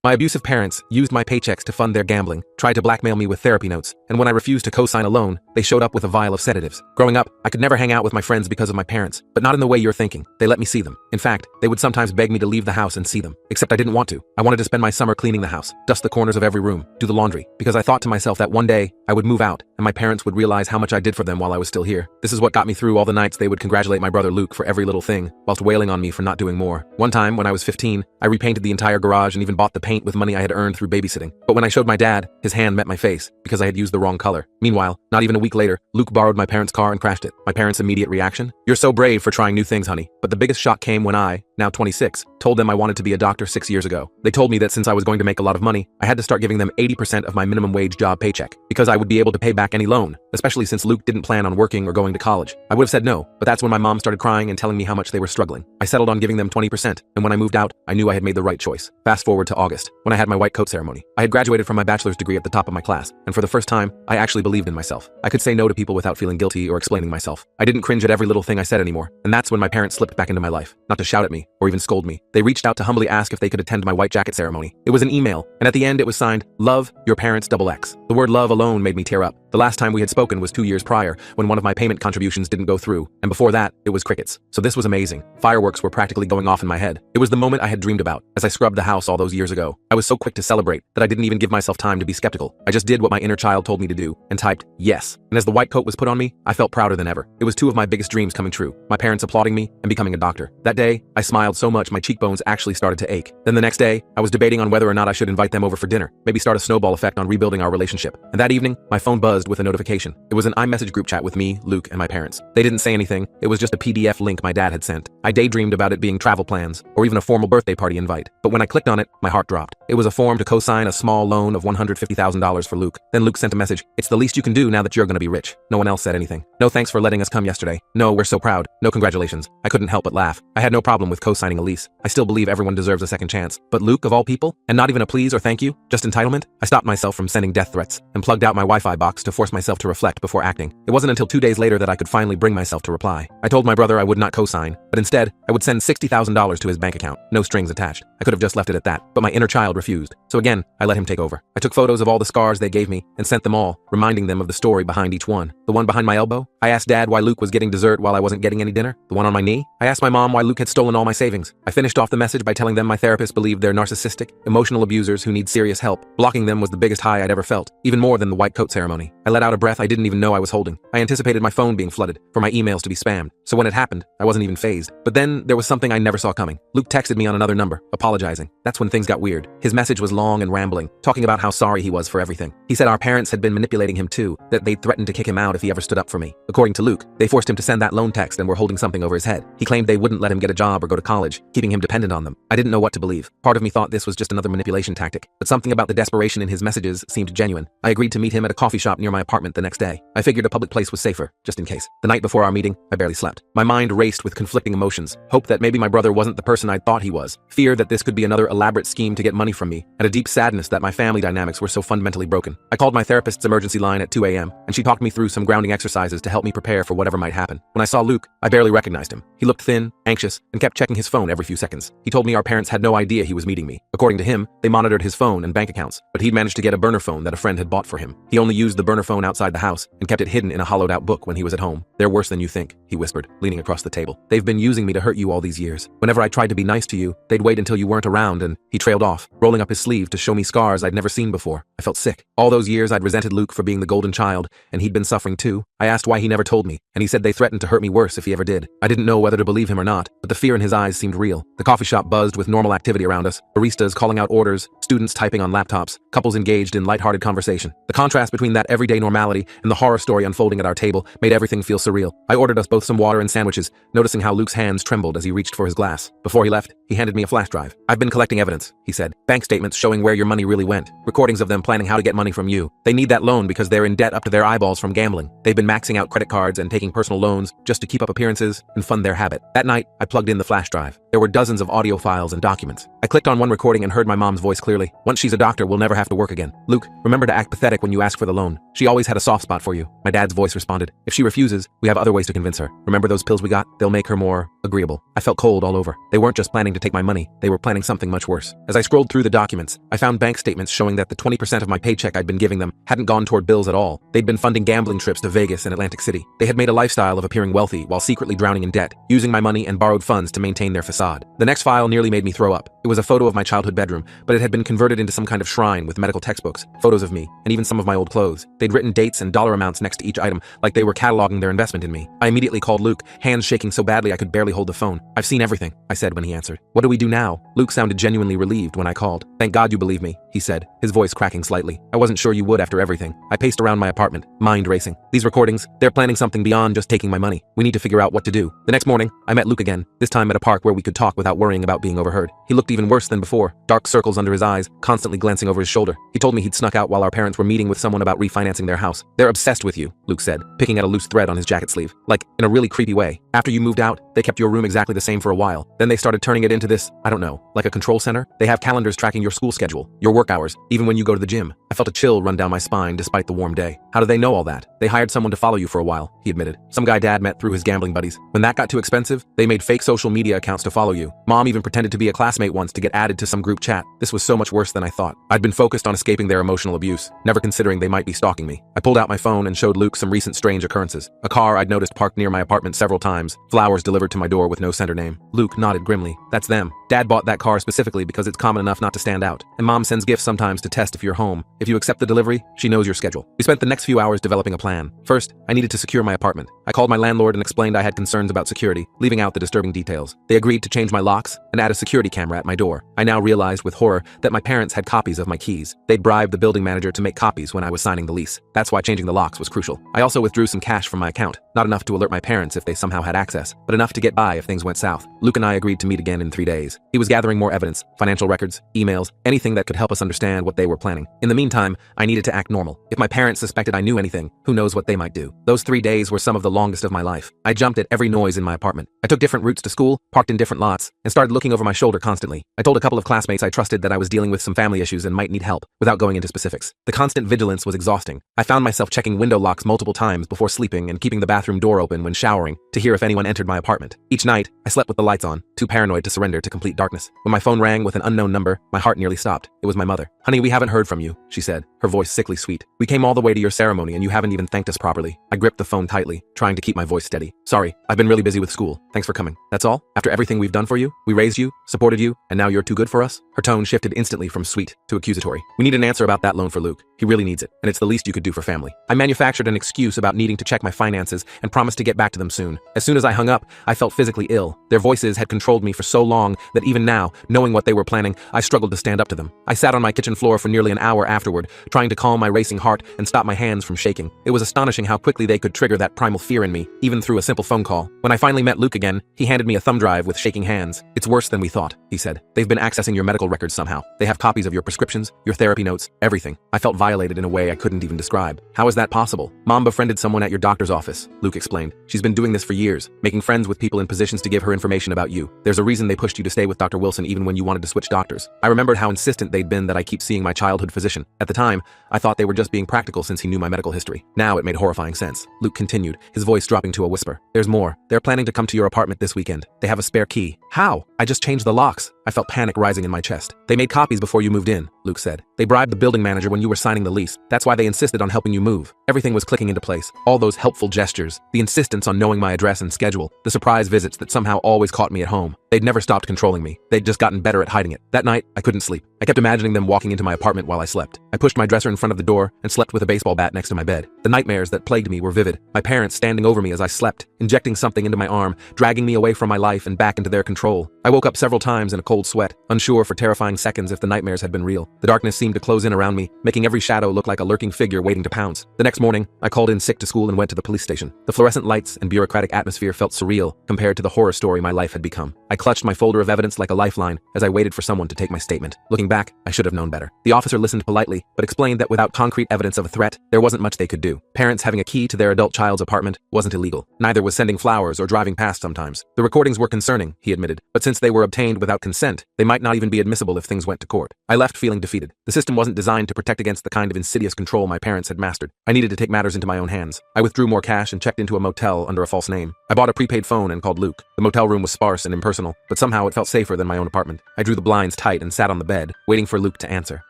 My abusive parents used my paychecks to fund their gambling, tried to blackmail me with therapy notes, and when I refused to co-sign a loan, they showed up with a vial of sedatives. Growing up, I could never hang out with my friends because of my parents, but not in the way you're thinking. They let me see them. In fact, they would sometimes beg me to leave the house and see them. Except I didn't want to. I wanted to spend my summer cleaning the house, dust the corners of every room, do the laundry, because I thought to myself that one day, I would move out, and my parents would realize how much I did for them while I was still here. This is what got me through all the nights they would congratulate my brother Luke for every little thing, whilst wailing on me for not doing more. One time, when I was 15, I repainted the entire garage and even bought the paint with money I had earned through babysitting. But when I showed my dad, his hand met my face because I had used the wrong color. Meanwhile, not even a week later, Luke borrowed my parents' car and crashed it. My parents' immediate reaction? You're so brave for trying new things, honey. But the biggest shock came when I, now 26, told them I wanted to be a doctor 6 years ago. They told me that since I was going to make a lot of money, I had to start giving them 80% of my minimum wage job paycheck because I would be able to pay back any loan, especially since Luke didn't plan on working or going to college. I would have said no, but that's when my mom started crying and telling me how much they were struggling. I settled on giving them 20%, and when I moved out, I knew I had made the right choice. Fast forward to August, when I had my white coat ceremony. I had graduated from my bachelor's degree at the top of my class, and for the first time, I actually believed in myself. I could say no to people without feeling guilty or explaining myself. I didn't cringe at every little thing I said anymore, and that's when my parents slipped back into my life. Not to shout at me, or even scold me. They reached out to humbly ask if they could attend my white jacket ceremony. It was an email, and at the end it was signed, Love, your parents XX. The word love alone made me tear up. The last time we had spoken was 2 years prior, when one of my payment contributions didn't go through, and before that, it was crickets. So this was amazing. Fireworks were practically going off in my head. It was the moment I had dreamed about, as I scrubbed the house all those years ago. I was so quick to celebrate that I didn't even give myself time to be skeptical. I just did what my inner child told me to do, and typed, yes. And as the white coat was put on me, I felt prouder than ever. It was two of my biggest dreams coming true, my parents applauding me and becoming a doctor. That day, I smiled so much my cheekbones actually started to ache. Then the next day, I was debating on whether or not I should invite them over for dinner, maybe start a snowball effect on rebuilding our relationship. And that evening, my phone buzzed with a notification. It was an iMessage group chat with me, Luke, and my parents. They didn't say anything, it was just a PDF link my dad had sent. I daydreamed about it being travel plans, or even a formal birthday party invite. But when I clicked on it, my heart dropped. It was a form to co-sign a small loan of $150,000 for Luke. Then Luke sent a message, it's the least you can do now that you're gonna be rich. No one else said anything. No thanks for letting us come yesterday. No, we're so proud. No congratulations. I couldn't help but laugh. I had no problem with co-signing a lease. I still believe everyone deserves a second chance. But Luke, of all people, and not even a please or thank you, just entitlement? I stopped myself from sending death threats and plugged out my Wi-Fi box to force myself to reflect before acting. It wasn't until 2 days later that I could finally bring myself to reply. I told my brother I would not co-sign, but instead, I would send $60,000 to his bank account. No strings attached. I could have just left it at that, but my inner child refused. So again, I let him take over. I took photos of all the scars they gave me and sent them all, reminding them of the story behind each one. The one behind my elbow? I asked Dad why Luke was getting dessert while I wasn't getting any dinner. The one on my knee? I asked my mom why Luke had stolen all my savings. I finished off the message by telling them my therapist believed they're narcissistic, emotional abusers who need serious help. Blocking them was the biggest high I'd ever felt, even more than the white coat ceremony. I let out a breath I didn't even know I was holding. I anticipated my phone being flooded, for my emails to be spammed. So when it happened, I wasn't even fazed. But then there was something I never saw coming. Luke texted me on another number, apologizing. That's when things got weird. His message was long and rambling, talking about how sorry he was for everything. He said our parents had been manipulating him too, that they'd threatened to kick him out if he ever stood up for me. According to Luke, they forced him to send that loan text and were holding something over his head. He claimed they wouldn't let him get a job or go to college, keeping him dependent on them. I didn't know what to believe. Part of me thought this was just another manipulation tactic, but something about the desperation in his messages seemed genuine. I agreed to meet him at a coffee shop near my apartment the next day. I figured a public place was safer, just in case. The night before our meeting, I barely slept. My mind raced with conflicting emotions, hope that maybe my brother wasn't the person I thought he was, fear that this could be another elaborate scheme to get money from me, and a deep sadness that my family dynamics were so fundamentally broken. I called my therapist's emergency line at 2 a.m., and she talked me through some grounding exercises to help me prepare for whatever might happen. When I saw Luke, I barely recognized him. He looked thin, anxious, and kept checking his phone every few seconds. He told me our parents had no idea he was meeting me. According to him, they monitored his phone and bank accounts, but he'd managed to get a burner phone that a friend had bought for him. He only used the burner phone outside the house and kept it hidden in a hollowed-out book when he was at home. They're worse than you think, he whispered, leaning across the table. They've been using me to hurt you all these years. Whenever I tried to be nice to you, they'd wait until you weren't around, and he trailed off, rolling up his sleeve to show me scars I'd never seen before. I felt sick. All those years I'd resented Luke for being the golden child, and he'd been suffering too. I asked why he never told me, and he said they threatened to hurt me worse if he ever did. I didn't know whether to believe him or not, but the fear in his eyes seemed real. The coffee shop buzzed with normal activity around us, baristas calling out orders, students typing on laptops, couples engaged in lighthearted conversation. The contrast between that everyday normality and the horror story unfolding at our table made everything feel surreal. I ordered us both some water and sandwiches, noticing how Luke's hands trembled as he reached for his glass. Before he left, he handed me a flash drive. I've been collecting evidence, he said. Bank statements showing where your money really went. Recordings of them planning how to get money from you. They need that loan because they're in debt up to their eyeballs from gambling. They've been maxing out credit cards and taking personal loans just to keep up appearances and fund their habit. That night, I plugged in the flash drive. There were dozens of audio files and documents. I clicked on one recording and heard my mom's voice clearly. "Once she's a doctor, we'll never have to work again. Luke, remember to act pathetic when you ask for the loan. She always had a soft spot for you." My dad's voice responded. "If she refuses, we have other ways to convince her. Remember those pills we got? They'll make her more agreeable." I felt cold all over. They weren't just planning to take my money, they were planning something much worse. As I scrolled through the documents, I found bank statements showing that the 20% of my paycheck I'd been giving them hadn't gone toward bills at all. They'd been funding gambling trips to Vegas and Atlantic City. They had made a lifestyle of appearing wealthy while secretly drowning in debt, using my money and borrowed funds to maintain their facade. The next file nearly made me throw up. It was a photo of my childhood bedroom, but it had been converted into some kind of shrine with medical textbooks, photos of me, and even some of my old clothes. They'd written dates and dollar amounts next to each item, like they were cataloging their investment in me. I immediately called Luke, hands shaking so badly I could barely hold the phone. "I've seen everything," I said when he answered. "What do we do now?" Luke sounded genuinely relieved when I called. "Thank God you believe me," he said, his voice cracking slightly. "I wasn't sure you would after everything." I paced around my apartment, mind racing. These recordings, they're planning something beyond just taking my money. We need to figure out what to do. The next morning, I met Luke again, this time at a park where we could talk without worrying about being overheard. He looked even worse than before, dark circles under his eyes, constantly glancing over his shoulder. He told me he'd snuck out while our parents were meeting with someone about refinancing their house. "They're obsessed with you," Luke said, picking at a loose thread on his jacket sleeve. "Like, in a really creepy way. After you moved out, they kept your room exactly the same for a while. Then they started turning it into this, I don't know, like a control center? They have calendars tracking your school schedule, your work hours, even when you go to the gym." I felt a chill run down my spine despite the warm day. "How do they know all that?" "They hired someone to follow you for a while," he admitted. "Some guy Dad met through his gambling buddies. When that got too expensive, they made fake social media accounts to follow you. Mom even pretended to be a classmate once to get added to some group chat. This was so much worse than I thought. I'd been focused on escaping their emotional abuse, never considering they might be stalking me." I pulled out my phone and showed Luke some recent strange occurrences. A car I'd noticed parked near my apartment several times, flowers delivered to my door with no sender name. Luke nodded grimly. "That's them. Dad bought that car specifically because it's common enough not to stand out. And Mom sends gifts sometimes to test if you're home. If you accept the delivery, she knows your schedule." We spent the next few hours developing a plan. First, I needed to secure my apartment. I called my landlord and explained I had concerns about security, leaving out the disturbing details. They agreed to change my locks and add a security camera at my door. I now realized with horror that my parents had copies of my keys. They'd bribed the building manager to make copies when I was signing the lease. That's why changing the locks was crucial. I also withdrew some cash from my account, not enough to alert my parents if they somehow had access, but enough to get by if things went south. Luke and I agreed to meet again in 3 days. He was gathering more evidence, financial records, emails, anything that could help us understand what they were planning. In the meantime, I needed to act normal. If my parents suspected I knew anything, who knows what they might do. Those 3 days were some of the longest of my life. I jumped at every noise in my apartment. I took different routes to school, parked in different lots, and started looking over my shoulder constantly. I told a couple of classmates I trusted that I was dealing with some family issues and might need help, without going into specifics. The constant vigilance was exhausting. I found myself checking window locks multiple times before sleeping and keeping the bathroom door open when showering to hear if anyone entered my apartment. Each night, I slept with the lights on, too paranoid to surrender to complete darkness. When my phone rang with an unknown number, my heart nearly stopped. It was my mother. "Honey, we haven't heard from you," she said, her voice sickly sweet. "We came all the way to your ceremony and you haven't even thanked us properly." I gripped the phone tightly, trying to keep my voice steady. "Sorry, I've been really busy with school. Thanks for coming. That's all? After everything we've done for you? We raised you, supported you, and now you're too good for us?" Her tone shifted instantly from sweet to accusatory. "We need an answer about that loan for Luke. He really needs it, and it's the least you could do for family." I manufactured an excuse about needing to check my finances and promised to get back to them soon. As soon as I hung up, I felt physically ill. Their voices had controlled me for so long that even now, knowing what they were planning, I struggled to stand up to them. I sat on my kitchen floor for nearly an hour afterward, trying to calm my racing heart and stop my hands from shaking. It was astonishing how quickly they could trigger that primal fear in me, even through a simple phone call. When I finally met Luke again, he handed me a thumb drive with shaking hands. "It's worse than we thought," he said. "They've been accessing your medical records somehow. They have copies of your prescriptions, your therapy notes, everything." I felt violated in a way I couldn't even describe. "How is that possible?" "Mom befriended someone at your doctor's office," Luke explained. "She's been doing this for years, making friends with people in positions to give her information about you. There's a reason they pushed you to stay with Dr. Wilson even when you wanted to switch doctors." I remembered how insistent they'd been that I keep seeing my childhood physician. At the time, I thought they were just being practical since he knew my medical history. Now it made horrifying sense. Luke continued, his voice dropping to a whisper. "There's more. They're planning to come to your apartment this weekend. They have a spare key." "How?" "I just changed the locks." I felt panic rising in my chest. "They made copies before you moved in," Luke said. "They bribed the building manager when you were signing the lease. That's why they insisted on helping you move." Everything was clicking into place. All those helpful gestures, the insistence on knowing my address and schedule, the surprise visits that somehow always caught me at home. They'd never stopped controlling me. They'd just gotten better at hiding it. That night, I couldn't sleep. I kept imagining them walking into my apartment while I slept. I pushed my dresser in front of the door and slept with a baseball bat next to my bed. The nightmares that plagued me were vivid. My parents standing over me as I slept, injecting something into my arm, dragging me away from my life and back into their control. I woke up several times in a cold sweat, unsure for terrifying seconds if the nightmares had been real. The darkness seemed to close in around me, making every shadow look like a lurking figure waiting to pounce. The next morning, I called in sick to school and went to the police station. The fluorescent lights and bureaucratic atmosphere felt surreal compared to the horror story my life had become. I clutched my folder of evidence like a lifeline as I waited for someone to take my statement. Looking back back, I should have known better. The officer listened politely, but explained that without concrete evidence of a threat, there wasn't much they could do. Parents having a key to their adult child's apartment wasn't illegal. Neither was sending flowers or driving past sometimes. The recordings were concerning, he admitted, but since they were obtained without consent, they might not even be admissible if things went to court. I left feeling defeated. The system wasn't designed to protect against the kind of insidious control my parents had mastered. I needed to take matters into my own hands. I withdrew more cash and checked into a motel under a false name. I bought a prepaid phone and called Luke. The motel room was sparse and impersonal, but somehow it felt safer than my own apartment. I drew the blinds tight and sat on the bed, waiting for Luke to answer.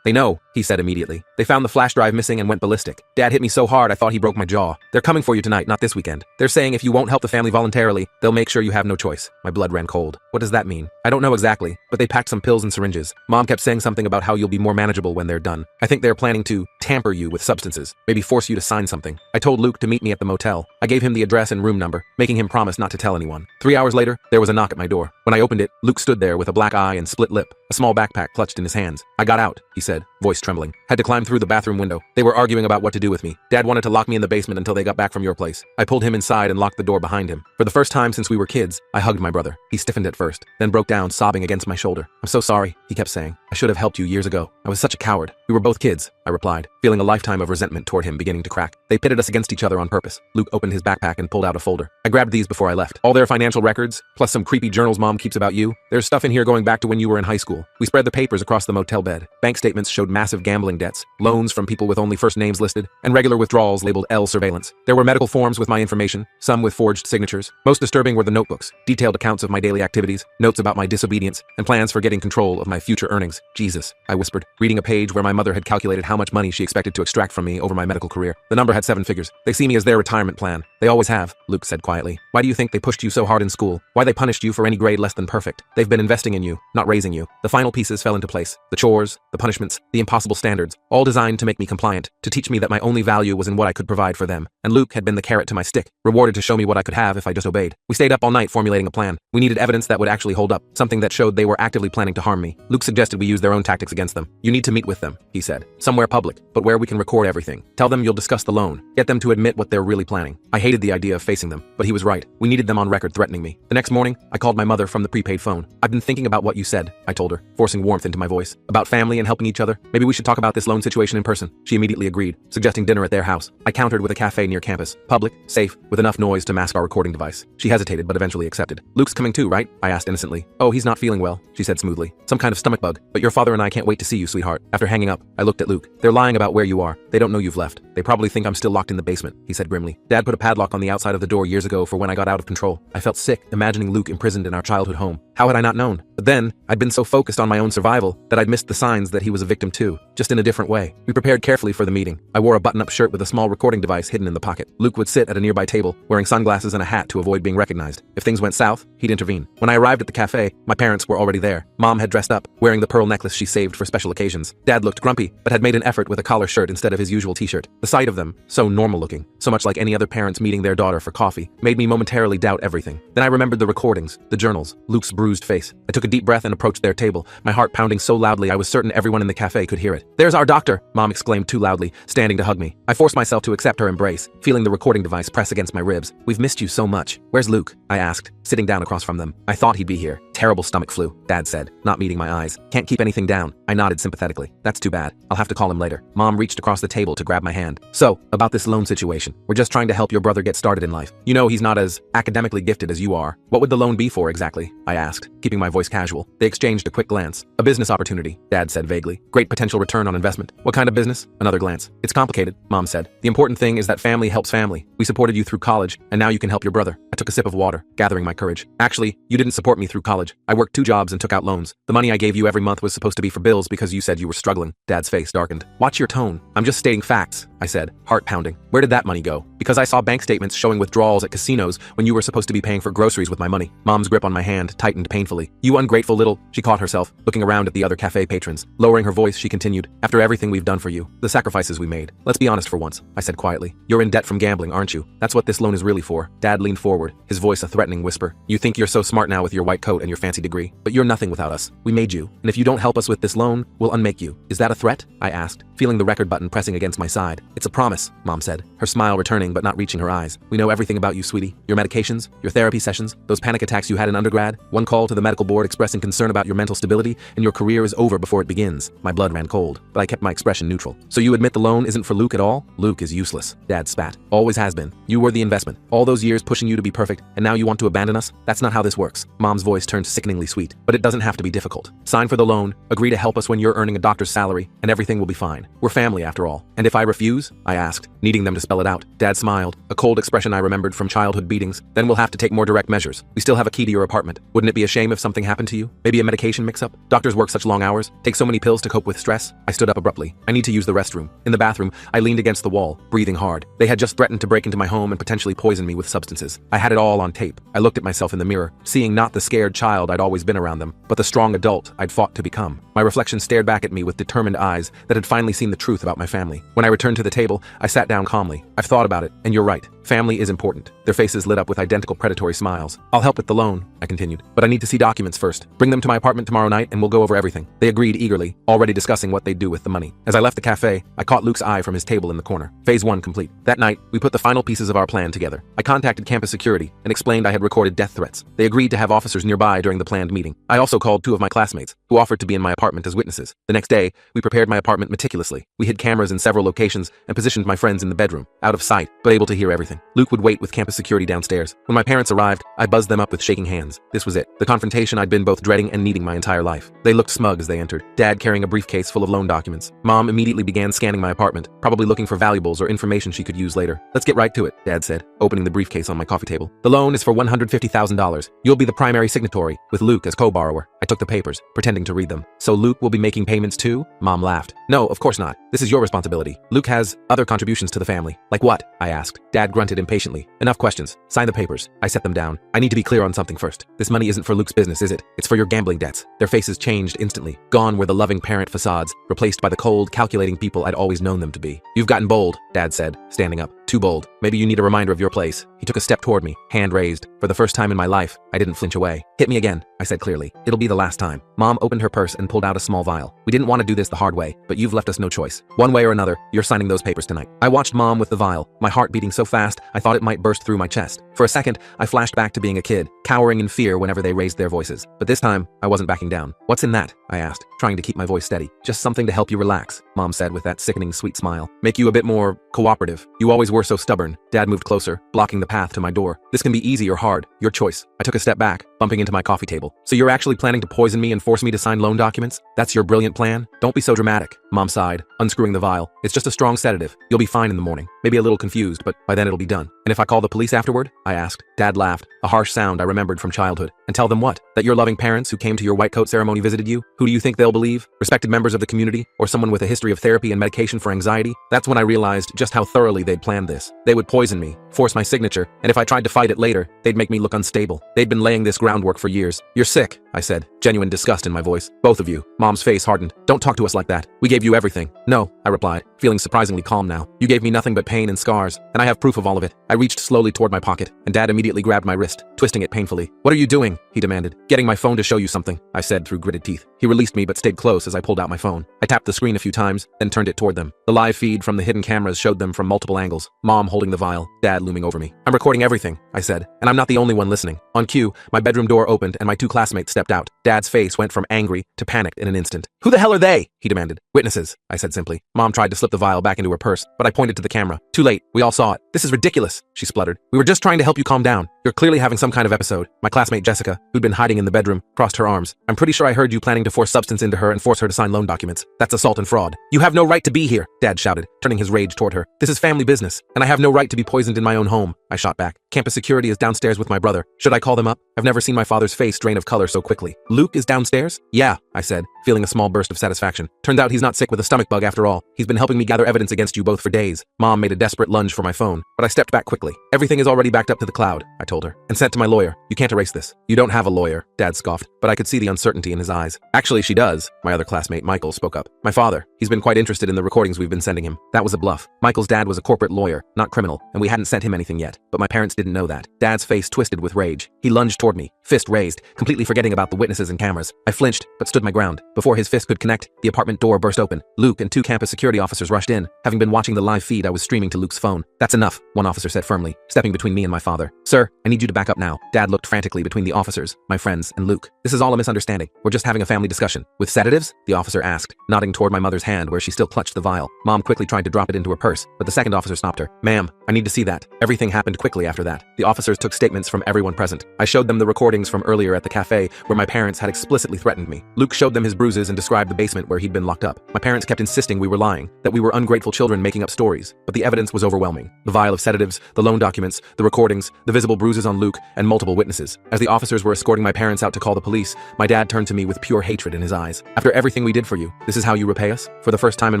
"They know," he said immediately. "They found the flash drive missing and went ballistic. Dad hit me so hard I thought he broke my jaw. They're coming for you tonight, not this weekend. They're saying if you won't help the family voluntarily, they'll make sure you have no choice." My blood ran cold. What does that mean? I don't know exactly, but they packed some pills and syringes. Mom kept saying something about how you'll be more manageable when they're done. I think they're planning to tamper you with substances, maybe force you to sign something. I told Luke to meet me at the motel. I gave him the address and room number, making him promise not to tell anyone. 3 hours later, there was a knock at my door. When I opened it, Luke stood there with a black eye and split lip, a small backpack clutched in his hands. "I got out," he said, voice trembling. "Had to climb through the bathroom window. They were arguing about what to do with me. Dad wanted to lock me in the basement until they got back from your place. I pulled him inside and locked the door behind him. For the first time since we were kids, I hugged my brother. He stiffened at first, then broke down, sobbing against my shoulder. "I'm so sorry," he kept saying. "I should have helped you years ago. I was such a coward." "We were both kids," I replied, feeling a lifetime of resentment toward him beginning to crack. "They pitted us against each other on purpose." Luke opened his backpack and pulled out a folder. "I grabbed these before I left. All their financial records, plus some creepy journals Mom keeps about you. There's stuff in here going back to when you were in high school." We spread the papers across the motel bed. Bank statements showed massive gambling debts, loans from people with only first names listed, and regular withdrawals labeled L surveillance. There were medical forms with my information, some with forged signatures. Most disturbing were the notebooks, detailed accounts of my daily activities, notes about my disobedience, and plans for getting control of my future earnings. "Jesus," I whispered, reading a page where my mother had calculated how much money she expected to extract from me over my medical career. The number had 7 figures. "They see me as their retirement plan. They always have," Luke said quietly. "Why do you think they pushed you so hard in school? Why they punished you for any grade less than perfect? They've been investing in you, not raising you." The final pieces fell into place. The chores, the punishments, the impossible standards, all designed to make me compliant, to teach me that my only value was in what I could provide for them. And Luke had been the carrot to my stick, rewarded to show me what I could have if I just obeyed. We stayed up all night formulating a plan. We needed evidence that would actually hold up, something that showed they were actively planning to harm me. Luke suggested we use their own tactics against them. "You need to meet with them," he said. "Somewhere public, but where we can record everything. Tell them you'll discuss the loan. Get them to admit what they're really planning." I hated the idea of facing them, but he was right. We needed them on record threatening me. The next morning, I called my mother from the prepaid phone. "I've been thinking about what you said," I told her, forcing warmth into my voice. "About family and helping each other. Maybe we should talk about this loan situation in person." She immediately agreed, suggesting dinner at their house. I countered with a cafe near campus. Public, safe, with enough noise to mask our recording device. She hesitated, but eventually accepted. "Luke's coming too, right?" I asked innocently. "Oh, he's not feeling well," she said smoothly. "Some kind of stomach bug. But your father and I can't wait to see you, sweetheart." After hanging up, I looked at Luke. "They're lying about where you are. They don't know you've left. They probably think I'm still locked in the basement," he said grimly. "Dad put a padlock on the outside of the door years ago for when I got out of control." I felt sick, imagining Luke imprisoned in our childhood home. How had I not known? But then, I'd been so focused on my own survival that I'd missed the signs that he was a victim too, just in a different way. We prepared carefully for the meeting. I wore a button-up shirt with a small recording device hidden in the pocket. Luke would sit at a nearby table, wearing sunglasses and a hat to avoid being recognized. If things went south, he'd intervene. When I arrived at the cafe, my parents were already there. Mom had dressed up, wearing the pearl necklace she saved for special occasions. Dad looked grumpy, but had made an effort with a collar shirt instead of his usual t-shirt. The sight of them, so normal-looking, so much like any other parents meeting their daughter for coffee, made me momentarily doubt everything. Then I remembered the recordings, the journals, Luke's bruised face. I took a deep breath and approached their table, my heart pounding so loudly I was certain everyone in the cafe could hear it. "There's our doctor," Mom exclaimed too loudly, standing to hug me. I forced myself to accept her embrace, feeling the recording device press against my ribs. "We've missed you so much." "Where's Luke?" I asked, sitting down across from them. "I thought he'd be here. Terrible stomach flu," Dad said, not meeting my eyes. "Can't keep anything down." I nodded sympathetically. "That's too bad. I'll have to call him later." Mom reached across the table to grab my hand. "So, about this loan situation. We're just trying to help your brother get started in life. You know he's not as academically gifted as you are. What would the loan be for exactly?" I asked, keeping my voice casual. They exchanged a quick glance. "A business opportunity," Dad said vaguely. "Great potential return on investment." "What kind of business?" Another glance. "It's complicated," Mom said. "The important thing is that family helps family. We supported you through college, and now you can help your brother." I took a sip of water, gathering my courage. "Actually, you didn't support me through college. I worked 2 jobs and took out loans. The money I gave you every month was supposed to be for bills because you said you were struggling." Dad's face darkened. "Watch your tone. I'm just stating facts," I said, heart pounding. "Where did that money go?" "Because I saw bank statements showing withdrawals at casinos when you were supposed to be paying for groceries with my money." Mom's grip on my hand tightened painfully. "You ungrateful little..." She caught herself, looking around at the other cafe patrons. Lowering her voice, she continued, "After everything we've done for you, the sacrifices we made. Let's be honest for once," I said quietly. "You're in debt from gambling, aren't you? That's what this loan is really for." Dad leaned forward, his voice a threatening whisper. "You think you're so smart now with your white coat and your fancy degree, but you're nothing without us. We made you, and if you don't help us with this loan, we'll unmake you." "Is that a threat?" I asked, feeling the record button pressing against my side. It's a promise, Mom said, her smile returning but not reaching her eyes. We know everything about you, sweetie. Your medications, your therapy sessions, those panic attacks you had in undergrad, one call to the medical board expressing concern about your mental stability, and your career is over before it begins. My blood ran cold, but I kept my expression neutral. So you admit the loan isn't for Luke at all? Luke is useless. Dad spat. Always has been. You were the investment. All those years pushing you to be perfect, and now you want to abandon us? That's not how this works. Mom's voice turned sickeningly sweet. But it doesn't have to be difficult. Sign for the loan, agree to help us when you're earning a doctor's salary, and everything will be fine. We're family after all. And if I refuse? I asked, needing them to spell it out. Dad smiled, a cold expression I remembered from childhood beatings. Then we'll have to take more direct measures. We still have a key to your apartment. Wouldn't it be a shame if something happened to you? Maybe a medication mix-up? Doctors work such long hours, take so many pills to cope with stress. I stood up abruptly. I need to use the restroom. In the bathroom, I leaned against the wall, breathing hard. They had just threatened to break into my home and potentially poison me with substances. I had it all on tape. I looked at myself in the mirror, seeing not the scared child I'd always been around them, but the strong adult I'd fought to become. My reflection stared back at me with determined eyes that had finally seen the truth about my family. When I returned to the table, I sat down calmly. I've thought about it, and you're right. Family is important. Their faces lit up with identical predatory smiles. I'll help with the loan, I continued, but I need to see documents first. Bring them to my apartment tomorrow night and we'll go over everything. They agreed eagerly, already discussing what they'd do with the money. As I left the cafe, I caught Luke's eye from his table in the corner. Phase 1 complete. That night, we put the final pieces of our plan together. I contacted campus security and explained I had recorded death threats. They agreed to have officers nearby during the planned meeting. I also called 2 of my classmates, who offered to be in my apartment as witnesses. The next day, we prepared my apartment meticulously. We hid cameras in several locations and positioned my friends in the bedroom, out of sight, but able to hear everything. Luke would wait with campus security downstairs. When my parents arrived, I buzzed them up with shaking hands. This was it. The confrontation I'd been both dreading and needing my entire life. They looked smug as they entered, Dad carrying a briefcase full of loan documents. Mom immediately began scanning my apartment, probably looking for valuables or information she could use later. Let's get right to it, Dad said, opening the briefcase on my coffee table. The loan is for $150,000. You'll be the primary signatory, with Luke as co-borrower. I took the papers, pretending to read them. So Luke will be making payments too? Mom laughed. No, of course not. This is your responsibility. Luke has other contributions to the family. Like what? I asked. Dad grunted impatiently. Enough questions. Sign the papers. I set them down. I need to be clear on something first. This money isn't for Luke's business, is it? It's for your gambling debts. Their faces changed instantly. Gone were the loving parent facades, replaced by the cold, calculating people I'd always known them to be. You've gotten bold, Dad said, standing up. Too bold. Maybe you need a reminder of your place. He took a step toward me, hand raised. For the first time in my life, I didn't flinch away. Hit me again, I said clearly. It'll be the last time. Mom opened her purse and pulled out a small vial. We didn't want to do this the hard way, but you've left us no choice. One way or another, you're signing those papers tonight. I watched Mom with the vial, my heart beating so fast I thought it might burst through my chest. For a second, I flashed back to being a kid, cowering in fear whenever they raised their voices. But this time, I wasn't backing down. What's in that? I asked, trying to keep my voice steady. Just something to help you relax, Mom said with that sickening sweet smile. Make you a bit more cooperative. You always were so stubborn. Dad moved closer, blocking the path to my door. This can be easy or hard, your choice. I took a step back, bumping into my coffee table. So you're actually planning to poison me and force me to sign loan documents? That's your brilliant plan? Don't be so dramatic, Mom sighed, unscrewing the vial. It's just a strong sedative. You'll be fine in the morning. Maybe a little confused, but by then it'll be done. And if I call the police afterward? I asked. Dad laughed, a harsh sound I remembered from childhood. And tell them what? That your loving parents who came to your white coat ceremony visited you? Who do you think they'll believe? Respected members of the community? Or someone with a history of therapy and medication for anxiety? That's when I realized just how thoroughly they'd planned this. They would poison me, force my signature, and if I tried to fight it later, they'd make me look unstable. They'd been laying this groundwork for years. You're sick, I said, genuine disgust in my voice. Both of you. Mom's face hardened. Don't talk to us like that. We gave you everything. No, I replied, feeling surprisingly calm now. You gave me nothing but pain and scars, and I have proof of all of it. I reached slowly toward my pocket, and Dad immediately grabbed my wrist, twisting it painfully. What are you doing? He demanded. Getting my phone to show you something, I said through gritted teeth. He released me but stayed close as I pulled out my phone. I tapped the screen a few times, then turned it toward them. The live feed from the hidden cameras showed them from multiple angles. Mom holding the vial, Dad looming over me. I'm recording everything, I said, and I'm not the only one listening. On cue, my bedroom door opened and my 2 classmates stepped out. Dad's face went from angry to panicked in an instant. Who the hell are they? He demanded. Witnesses, I said simply. Mom tried to slip the vial back into her purse, but I pointed to the camera. Too late. We all saw it. This is ridiculous, she spluttered. We were just trying to help you calm down. You're clearly having some kind of episode. My classmate Jessica, who'd been hiding in the bedroom, crossed her arms. I'm pretty sure I heard you planning to force substance into her and force her to sign loan documents. That's assault and fraud. You have no right to be here, Dad shouted, turning his rage toward her. This is family business, and I have no right to be poisoned in my own home, I shot back. Campus security is downstairs with my brother. Should I call them up? I've never seen my father's face drain of color so quickly. Luke is downstairs? Yeah, I said, feeling a small burst of satisfaction. Turns out he's not sick with a stomach bug after all. He's been helping me gather evidence against you both for days. Mom made a desperate lunge for my phone, but I stepped back quickly. Everything is already backed up to the cloud, I told her, and sent to my lawyer. You can't erase this. You don't have a lawyer, Dad scoffed, but I could see the uncertainty in his eyes. Actually, she does, my other classmate Michael spoke up. My father, He's been quite interested in the recordings we've been sending him. That was a bluff. Michael's dad was a corporate lawyer, not criminal, and we hadn't sent him anything yet. But my parents didn't know that. Dad's face twisted with rage. He lunged toward me, fist raised, completely forgetting about the witnesses and cameras. I flinched, but stood my ground. Before his fist could connect, the apartment door burst open. Luke and 2 campus security officers rushed in. Having been watching the live feed, I was streaming to Luke's phone. "That's enough," one officer said firmly, stepping between me and my father. "Sir, I need you to back up now." Dad looked frantically between the officers, my friends, and Luke. "This is all a misunderstanding. We're just having a family discussion." "With sedatives?" the officer asked, nodding toward my mother's hand where she still clutched the vial. Mom quickly tried to drop it into her purse, but the second officer stopped her. "Ma'am, I need to see that." Everything happened quickly after that. The officers took statements from everyone present. I showed them the recordings from earlier at the cafe where my parents had explicitly threatened me. Luke showed them his bruises and described the basement where he'd been locked up. My parents kept insisting we were lying, that we were ungrateful children making up stories, but the evidence was overwhelming. The vial of sedatives, the loan documents, the recordings, the visible bruises on Luke, and multiple witnesses. As the officers were escorting my parents out to call the police, my dad turned to me with pure hatred in his eyes. "After everything we did for you, this is how you repay us?" For the first time in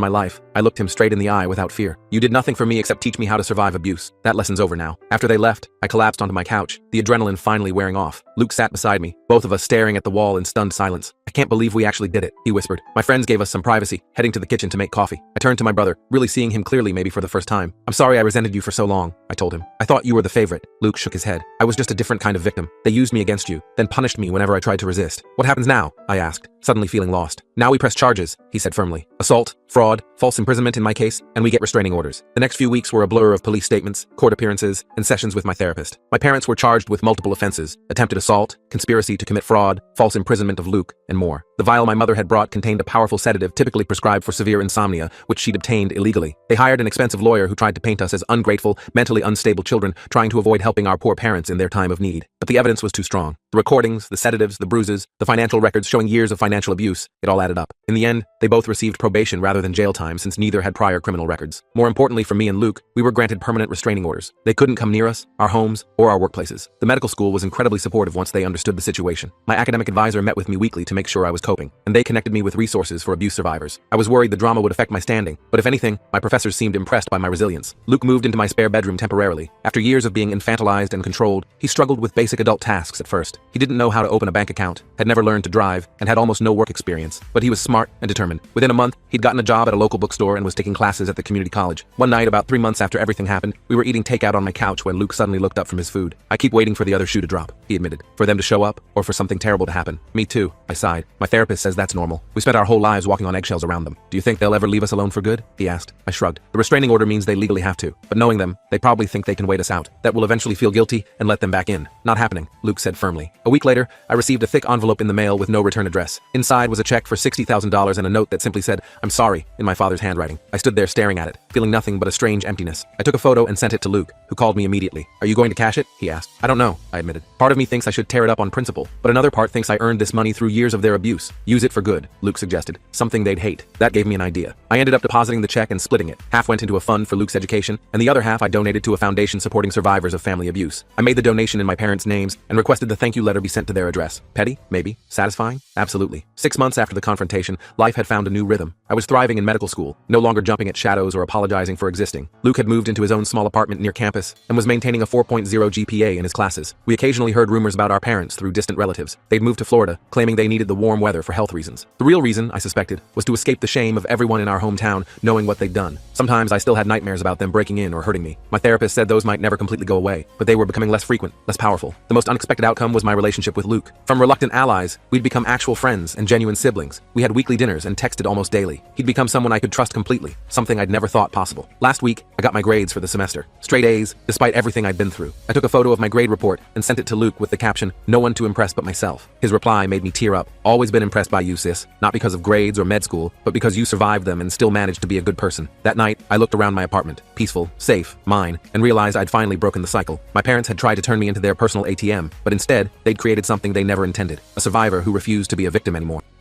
my life, I looked him straight in the eye without fear. "You did nothing for me except teach me how to survive abuse. That lesson's over now." After they left, I collapsed onto my couch, the adrenaline finally wearing off. Luke sat beside me, both of us staring at the wall in stunned silence. "I can't believe we actually did it," he whispered. My friends gave us some privacy, heading to the kitchen to make coffee. I turned to my brother, really seeing him clearly maybe for the first time. "I'm sorry I resented you for so long," I told him. "I thought you were the favorite." Luke shook his head. "I was just a different kind of victim. They used me against you, then punished me whenever I tried to resist." "What happens now?" I asked, suddenly feeling lost. "Now we press charges," he said firmly. "Assault, fraud, false imprisonment in my case, and we get restraining orders." The next few weeks were a blur of police statements, court appearances, and sessions with my therapist. My parents were charged with multiple offenses: attempted assault, conspiracy to commit fraud, false imprisonment of Luke, and more. The vial my mother had brought contained a powerful sedative typically prescribed for severe insomnia, which she'd obtained illegally. They hired an expensive lawyer who tried to paint us as ungrateful, mentally unstable children trying to avoid helping our poor parents in their time of need. But the evidence was too strong. The recordings, the sedatives, the bruises, the financial records showing years of financial abuse, it all added up. In the end, they both received probation rather than jail time since neither had prior criminal records. More importantly for me and Luke, we were granted permanent restraining orders. They couldn't come near us, our homes, or our workplaces. The medical school was incredibly supportive once they understood the situation. My academic advisor met with me weekly to make sure I was coping, and they connected me with resources for abuse survivors. I was worried the drama would affect my standing, but if anything, my professors seemed impressed by my resilience. Luke moved into my spare bedroom temporarily. After years of being infantilized and controlled, he struggled with basic adult tasks at first. He didn't know how to open a bank account, had never learned to drive, and had almost no work experience. But he was smart and determined. Within a month, he'd gotten a job at a local bookstore and was taking classes at the community college. One night, about 3 months after everything happened, we were eating takeout on my couch when Luke suddenly looked up from his food. "I keep waiting for the other shoe to drop," he admitted. "For them to show up, or for something terrible to happen." "Me too," I sighed. "My therapist says that's normal. We spent our whole lives walking on eggshells around them. Do you think they'll ever leave us alone for good?" he asked. I shrugged. "The restraining order means they legally have to, but knowing them, they probably think they can wait us out. That we'll eventually feel guilty and let them back in." "Not happening," Luke said firmly. A week later, I received a thick envelope in the mail with no return address. Inside was a check for $60,000 and a note that simply said, "I'm sorry," in my father's handwriting. I stood there staring at it, feeling nothing but a strange emptiness. I took a photo and sent it to Luke, who called me immediately. "Are you going to cash it?" he asked. "I don't know," I admitted. "Part of me thinks I should tear it up on principle, but another part thinks I earned this money through years of their abuse. Use it for good," Luke suggested. "Something they'd hate." That gave me an idea. I ended up depositing the check and splitting it. Half went into a fund for Luke's education, and the other half I donated to a foundation supporting survivors of family abuse. I made the donation in my parents' names and requested the thank you letter be sent to their address. Petty? Maybe. Satisfying? Absolutely. 6 months after the confrontation, life had found a new rhythm. I was thriving in medical school, no longer jumping at shadows or apologizing for existing. Luke had moved into his own small apartment near campus and was maintaining a 4.0 GPA in his classes. We occasionally heard rumors about our parents through distant relatives. They'd moved to Florida, claiming they needed the warm weather for health reasons. The real reason, I suspected, was to escape the shame of everyone in our hometown knowing what they'd done. Sometimes I still had nightmares about them breaking in or hurting me. My therapist said those might never completely go away, but they were becoming less frequent, less powerful. The most unexpected outcome was my relationship with Luke. From reluctant allies, we'd become actual friends and genuine siblings. We had weekly dinners and texted almost daily. He'd become someone I could trust completely, something I'd never thought possible. Last week, I got my grades for the semester. Straight A's, despite everything I'd been through. I took a photo of my grade report and sent it to Luke with the caption, "No one to impress but myself." His reply made me tear up. "Always been impressed by you, sis. Not because of grades or med school, but because you survived them and still managed to be a good person." That night, I looked around my apartment, peaceful, safe, mine, and realized I'd finally broken the cycle. My parents had tried to turn me into their personal ATM, but instead, they'd created something they never intended. A survivor who refused to be a victim anymore.